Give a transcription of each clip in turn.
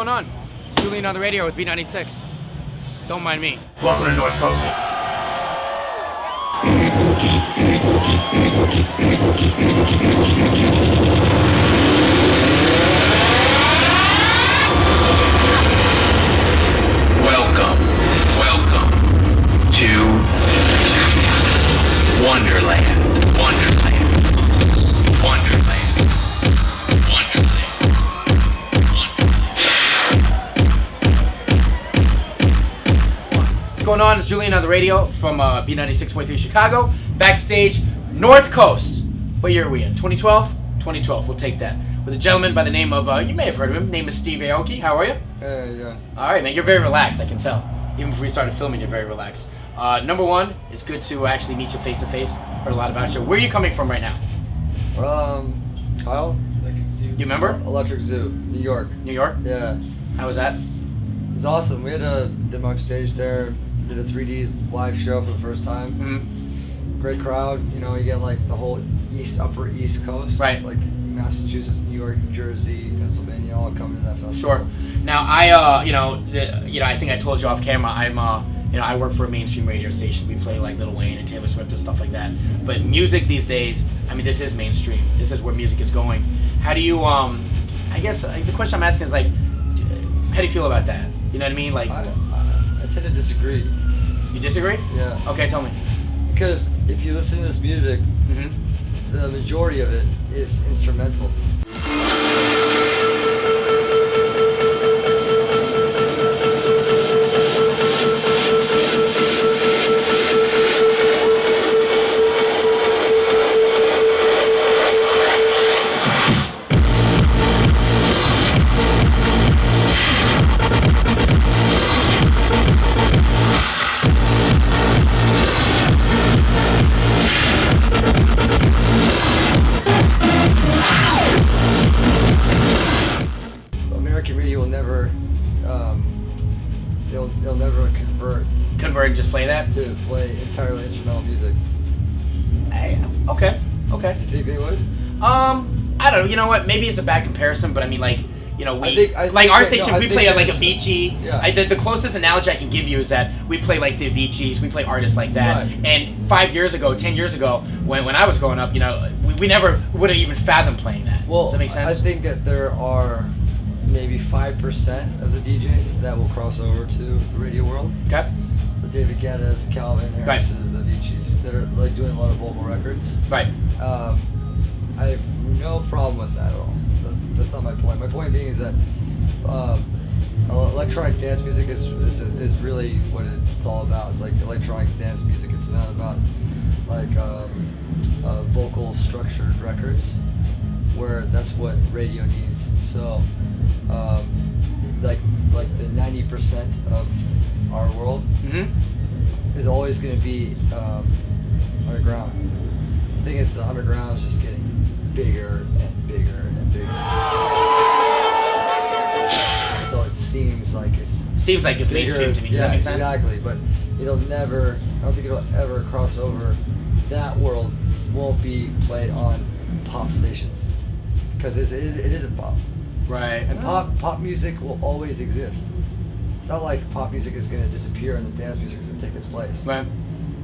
going on? It's Julian On The Radio with B96. Don't mind me. Welcome to North Coast. Welcome to Wonderland. What's going on? It's Julian On The Radio from B96.3 Chicago. Backstage, North Coast. What year are we in? 2012? 2012, we'll take that. With a gentleman by the name of, you may have heard of him, name is Steve Aoki. How are you? Yeah. Alright, man, you're very relaxed, I can tell. Even before we started filming, you're very relaxed. Number one, it's good to actually meet you face to face. Heard a lot about you. Where are you coming from right now? Kyle? You remember? Electric Zoo, New York. New York? Yeah. How was that? It was awesome. We had a demo on stage there, did a 3D live show for the first time. Mm-hmm. Great crowd. You know, you get like the whole upper East Coast. Right. Like Massachusetts, New York, New Jersey, Pennsylvania, all coming to that festival. Sure. Now, I think I told you off camera, I work for a mainstream radio station. We play like Lil Wayne and Taylor Swift and stuff like that. But music these days, this is mainstream. This is where music is going. How do you, I guess the question I'm asking is like, how do you feel about that? You know what I mean? Like, I tend to disagree. You disagree? Yeah. Okay, tell me. Because if you listen to this music, the majority of it is instrumental. They'll never convert and just play that? To play entirely instrumental music. Okay. Do you think they would? I don't know. You know what? Maybe it's a bad comparison, but I mean, like, you know, we I like think our that, station. no, We play like Avicii. Yeah. The closest analogy I can give you is that we play like the Aviciis. We play artists like that. Right. And 5 years ago, 10 years ago, when I was growing up, you know, we never would have even fathomed playing that. Well, does that make sense? I think that there are maybe 5% of the DJs that will cross over to the radio world. Okay. The David Guettas, Calvin Harris's, Avicii's, that are like doing a lot of vocal records. Right. I have no problem with that at all. That's not my point. My point being is that electronic dance music is really what it's all about. It's like electronic dance music. It's not about like vocal structured records, where that's what radio needs. So like the 90% of our world is always going to be underground. The thing is, the underground is just getting bigger and bigger and bigger. So it seems like it's bigger, mainstream to me. Does that make sense? Exactly, but it'll never. I don't think it'll ever cross over. That world won't be played on pop stations because it isn't pop. Right. And pop music will always exist. It's not like pop music is going to disappear and the dance music is going to take its place. Right.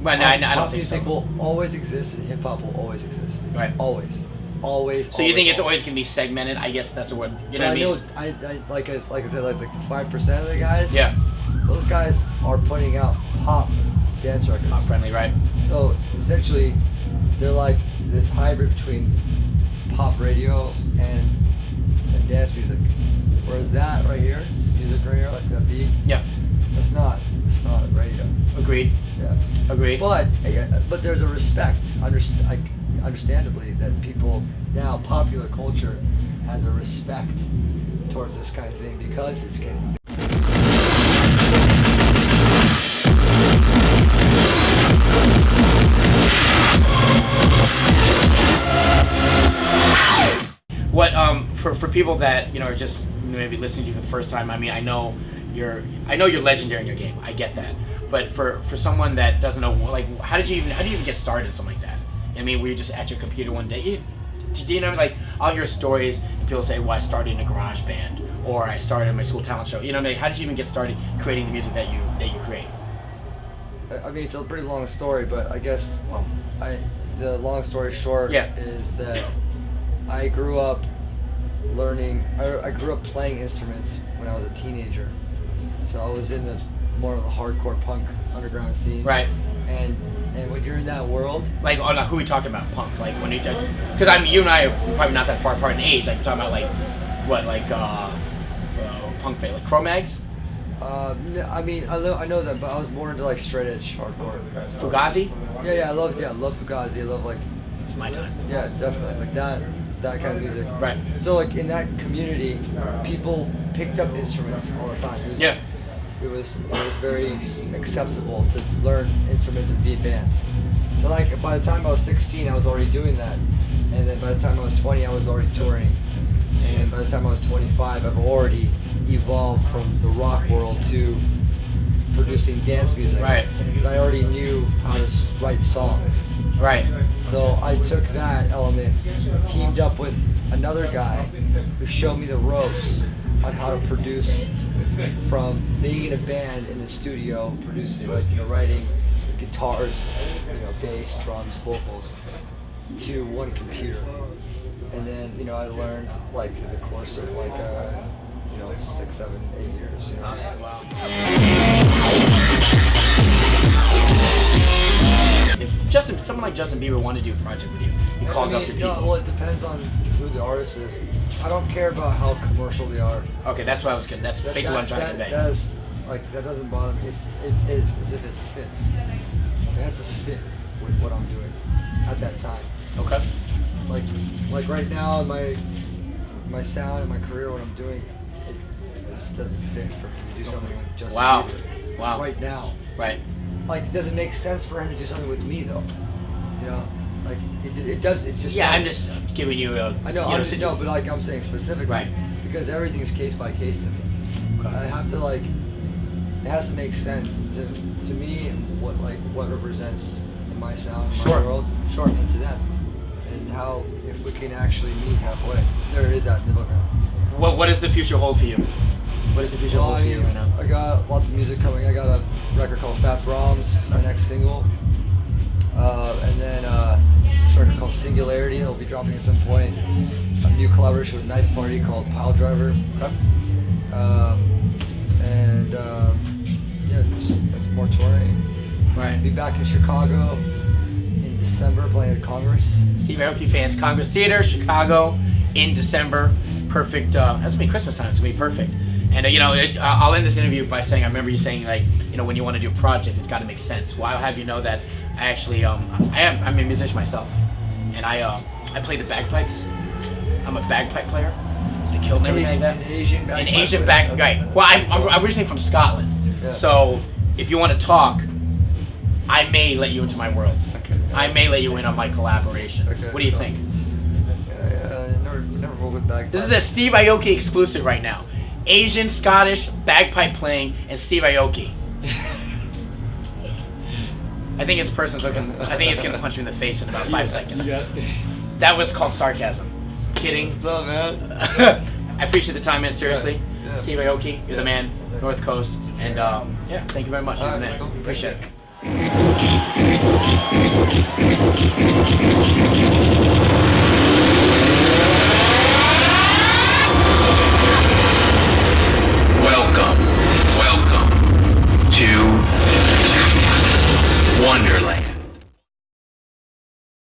Well, no, I don't think so. Pop music will always exist and hip hop will always exist. Right. Always. So you think it's always going to be segmented? I guess that's what you know. What I mean? I like I said, like the 5% of the guys. Yeah. Those guys are putting out pop dance records. Pop friendly, right? So essentially, they're like this hybrid between pop radio and dance music. Whereas that right here, this music right here, like that beat. Yeah. It's not radio. Agreed. Yeah. Agreed. But there's a respect, understandably, that people now, popular culture has a respect towards this kind of thing because it's getting. What for people that are just maybe listening to you for the first time, I know you're legendary in your game. I get that. But for someone that doesn't know, like, how do you even get started in something like that? Were you just at your computer one day? Like, I'll hear stories and people say, well, I started in a garage band, or I started in my school talent show. You know, like, how did you even get started creating the music that you create? I mean, it's a pretty long story, but I guess the long story short is that I grew up learning. I grew up playing instruments when I was a teenager, so I was in more of the hardcore punk underground scene. Right. And when you're in that world, like, who are we talking about? Punk, like when you judge? Because I mean, you and I are probably not that far apart in age. Like, you're talking about like what, like punk band, like Cro-Mags. I mean, I know that, but I was more into like straight edge hardcore. Fugazi. Yeah, I love Fugazi. I love like. It's my time. Yeah, definitely like that kind of music. Right. So like in that community, people picked up instruments all the time. It was very acceptable to learn instruments and be in bands. So like by the time I was 16, I was already doing that, and then by the time I was 20, I was already touring, and by the time I was 25, I've already evolved from the rock world to producing dance music. Right. But I already knew how to write songs. Right. So I took that element, teamed up with another guy who showed me the ropes on how to produce, from being in a band in the studio, producing, like, writing guitars, bass, drums, vocals, to one computer. And then, I learned, like, through the course of, like, 6, 7, 8 years, Wow. If someone like Justin Bieber wanted to do a project with you, he called up to people. Well, it depends on who the artist is. I don't care about how commercial they are. Okay, that's what I was getting. That's basically what I'm trying to convey. That doesn't bother me. It's as if it fits. It has to fit with what I'm doing at that time. Okay. Like right now, my sound and my career, what I'm doing, it just doesn't fit for me to do something with Justin Bieber. Wow. Right now. Right. Like, it doesn't make sense for him to do something with me though. Like it does. It just. Yeah, does. I'm just giving you a. I know. No, but like I'm saying specifically. Right. Because everything's case by case to me. Okay. I have to it has to make sense to me and what represents my sound, my world, and to them, and how if we can actually meet halfway. There is that middle ground. What does the future hold for you? What does the future hold for you right now? I got lots of music coming. I got a record called Fat Brahms, my next single, and then this record called Singularity. It'll be dropping at some point. A new collaboration with Knife Party called Pile Driver. Okay. Just more touring. Right. Be back in Chicago in December playing at Congress. Steve Aoki fans, Congress Theater, Chicago, in December. Perfect. That's me. Christmas time. It's gonna be perfect. And I'll end this interview by saying I remember you saying when you want to do a project, it's got to make sense. Well, I'll have you know that I actually I'm a musician myself, and I play the bagpipes. I'm a bagpipe player, the kilt and everything like that. An Asian bagpipe. Right. Well, I'm originally from Scotland, so if you want to talk, I may let you into my world. Okay. I may let you in on my collaboration. Okay. What do you think? Never worked with bagpipes. This is a Steve Aoki exclusive right now. Asian, Scottish, bagpipe playing, and Steve Aoki. I think this person's looking. I think he's gonna punch me in the face in about 5 seconds. That was called sarcasm. Kidding. No, man. I appreciate the time, man. Seriously, Yeah. Steve Aoki, you're the man. Northcoast, and thank you very much. You're the man. Cool. Appreciate it.